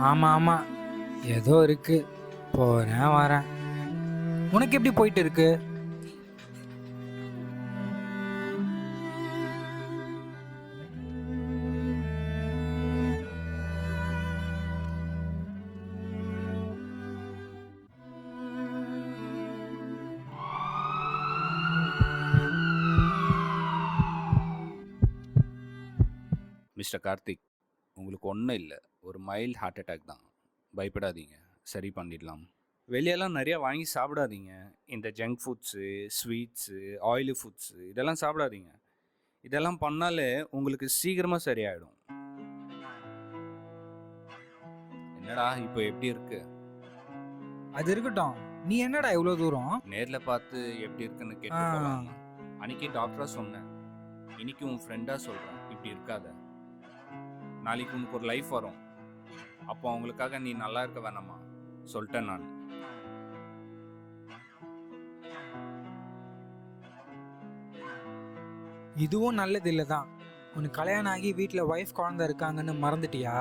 ஆமா ஆமா, ஏதோ இருக்கு. போறேன் வரேன். உனக்கு எப்படி போயிட்டு இருக்கு? மிஸ்டர் கார்த்திக், உங்களுக்கு ஒன்றும் இல்லை, ஒரு மைல்ட் ஹார்ட் அட்டாக் தான். பயப்படாதீங்க, சரி பண்ணிடலாம். வெளியெல்லாம் நிறையா வாங்கி சாப்பிடாதீங்க. இந்த junk foods, sweets, oily foods இதெல்லாம் சாப்பிடாதீங்க. இதெல்லாம் பண்ணாலே உங்களுக்கு சீக்கிரமாக சரியாயிடும். என்னடா இப்போ எப்படி இருக்கு? அது இருக்கட்டும். நீ என்னடா இவ்வளோ தூரம்? நேரில் பார்த்து எப்படி இருக்குன்னு ஆ, கேட்டு போகலான்னு. அன்னைக்கு டாக்டராக சொன்னேன், இன்னைக்கு உன் ஃப்ரெண்டாக சொல்கிறேன், இப்படி இருக்காத. நாளைக்கு உனக்கு ஒரு லைஃப் வரும், அப்போ அவங்களுக்காக நீ நல்லா இருக்க வேணாமா? சொல்லிட்டேன் நான். இதுவும் நல்லது இல்லை தான். உனக்கு கல்யாணம் ஆகி வீட்டில் ஒய்ஃப் குழந்தை இருக்காங்கன்னு மறந்துட்டியா?